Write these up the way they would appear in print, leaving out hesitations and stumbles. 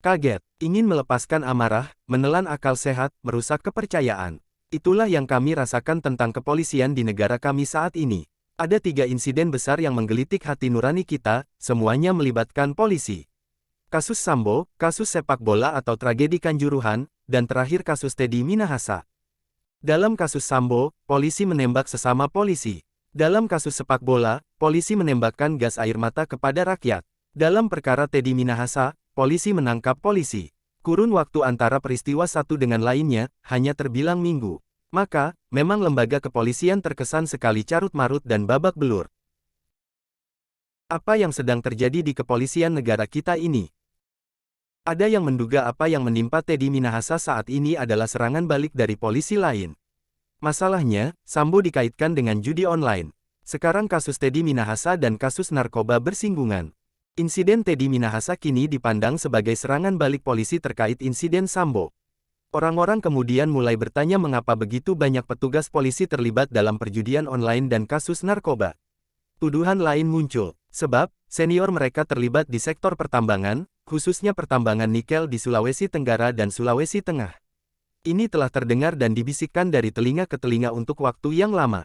Kaget, ingin melepaskan amarah, menelan akal sehat, merusak kepercayaan. Itulah yang kami rasakan tentang kepolisian di negara kami saat ini. Ada 3 insiden besar yang menggelitik hati nurani kita, semuanya melibatkan polisi. Kasus Sambo, kasus sepak bola atau tragedi Kanjuruhan, dan terakhir kasus Teddy Minahasa. Dalam kasus Sambo, polisi menembak sesama polisi. Dalam kasus sepak bola, polisi menembakkan gas air mata kepada rakyat. Dalam perkara Teddy Minahasa, polisi menangkap polisi. Kurun waktu antara peristiwa satu dengan lainnya, hanya terbilang minggu. Maka, memang lembaga kepolisian terkesan sekali carut-marut dan babak belur. Apa yang sedang terjadi di kepolisian negara kita ini? Ada yang menduga apa yang menimpa Teddy Minahasa saat ini adalah serangan balik dari polisi lain. Masalahnya, Sambo dikaitkan dengan judi online. Sekarang kasus Teddy Minahasa dan kasus narkoba bersinggungan. Insiden Teddy Minahasa kini dipandang sebagai serangan balik polisi terkait insiden Sambo. Orang-orang kemudian mulai bertanya mengapa begitu banyak petugas polisi terlibat dalam perjudian online dan kasus narkoba. Tuduhan lain muncul, sebab senior mereka terlibat di sektor pertambangan, khususnya pertambangan nikel di Sulawesi Tenggara dan Sulawesi Tengah. Ini telah terdengar dan dibisikkan dari telinga ke telinga untuk waktu yang lama.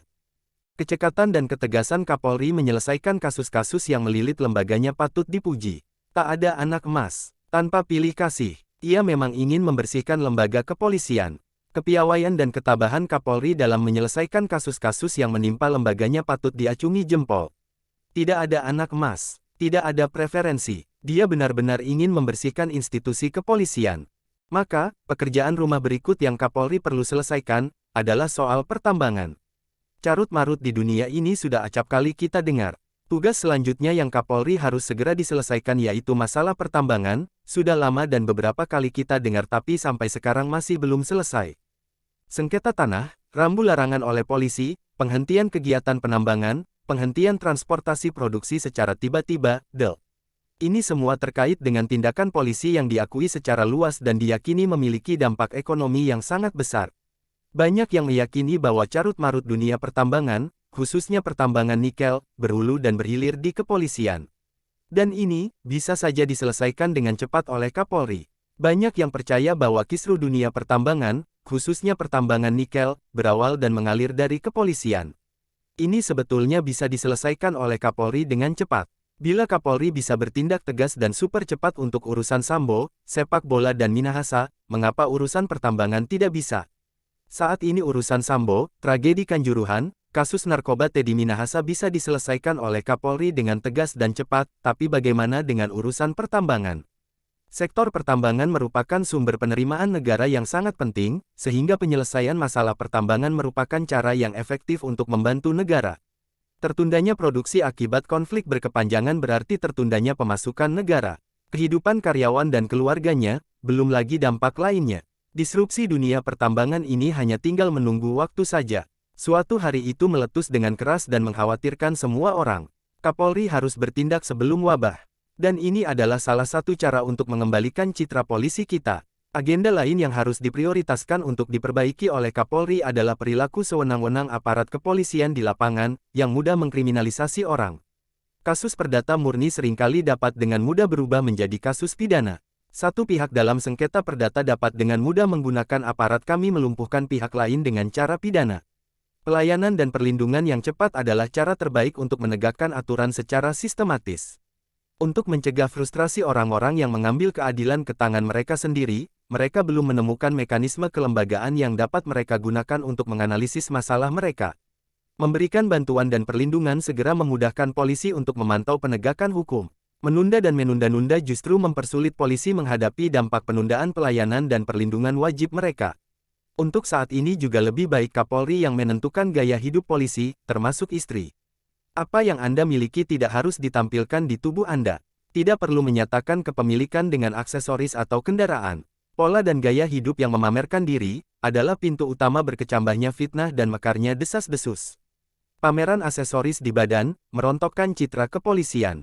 Kecekatan dan ketegasan Kapolri menyelesaikan kasus-kasus yang melilit lembaganya patut dipuji. Tak ada anak emas, tanpa pilih kasih. Ia memang ingin membersihkan lembaga kepolisian. Kepiawaian dan ketabahan Kapolri dalam menyelesaikan kasus-kasus yang menimpa lembaganya patut diacungi jempol. Tidak ada anak emas, tidak ada preferensi. Dia benar-benar ingin membersihkan institusi kepolisian. Maka, pekerjaan rumah berikut yang Kapolri perlu selesaikan adalah soal pertambangan. Carut-marut di dunia ini sudah acap kali kita dengar. Tugas selanjutnya yang Kapolri harus segera diselesaikan yaitu masalah pertambangan, sudah lama dan beberapa kali kita dengar tapi sampai sekarang masih belum selesai. Sengketa tanah, rambu larangan oleh polisi, penghentian kegiatan penambangan, penghentian transportasi produksi secara tiba-tiba, DEL. Ini semua terkait dengan tindakan polisi yang diakui secara luas dan diyakini memiliki dampak ekonomi yang sangat besar. Banyak yang meyakini bahwa carut-marut dunia pertambangan, khususnya pertambangan nikel, berhulu dan berhilir di kepolisian. Dan ini, bisa saja diselesaikan dengan cepat oleh Kapolri. Banyak yang percaya bahwa kisruh dunia pertambangan, khususnya pertambangan nikel, berawal dan mengalir dari kepolisian. Ini sebetulnya bisa diselesaikan oleh Kapolri dengan cepat. Bila Kapolri bisa bertindak tegas dan super cepat untuk urusan Sambo, sepak bola dan Minahasa, mengapa urusan pertambangan tidak bisa? Saat ini urusan Sambo, tragedi Kanjuruhan, kasus narkoba Teddy Minahasa bisa diselesaikan oleh Kapolri dengan tegas dan cepat, tapi bagaimana dengan urusan pertambangan? Sektor pertambangan merupakan sumber penerimaan negara yang sangat penting, sehingga penyelesaian masalah pertambangan merupakan cara yang efektif untuk membantu negara. Tertundanya produksi akibat konflik berkepanjangan berarti tertundanya pemasukan negara, kehidupan karyawan dan keluarganya, belum lagi dampak lainnya. Disrupsi dunia pertambangan ini hanya tinggal menunggu waktu saja. Suatu hari itu meletus dengan keras dan mengkhawatirkan semua orang. Kapolri harus bertindak sebelum wabah. Dan ini adalah salah satu cara untuk mengembalikan citra polisi kita. Agenda lain yang harus diprioritaskan untuk diperbaiki oleh Kapolri adalah perilaku sewenang-wenang aparat kepolisian di lapangan, yang mudah mengkriminalisasi orang. Kasus perdata murni seringkali dapat dengan mudah berubah menjadi kasus pidana. Satu pihak dalam sengketa perdata dapat dengan mudah menggunakan aparat kami melumpuhkan pihak lain dengan cara pidana. Pelayanan dan perlindungan yang cepat adalah cara terbaik untuk menegakkan aturan secara sistematis. Untuk mencegah frustrasi orang-orang yang mengambil keadilan ke tangan mereka sendiri, mereka belum menemukan mekanisme kelembagaan yang dapat mereka gunakan untuk menganalisis masalah mereka. Memberikan bantuan dan perlindungan segera memudahkan polisi untuk memantau penegakan hukum. Menunda dan menunda-nunda justru mempersulit polisi menghadapi dampak penundaan pelayanan dan perlindungan wajib mereka. Untuk saat ini juga lebih baik Kapolri yang menentukan gaya hidup polisi, termasuk istri. Apa yang Anda miliki tidak harus ditampilkan di tubuh Anda. Tidak perlu menyatakan kepemilikan dengan aksesoris atau kendaraan. Pola dan gaya hidup yang memamerkan diri, adalah pintu utama berkecambahnya fitnah dan mekarnya desas-desus. Pameran aksesoris di badan, merontokkan citra kepolisian.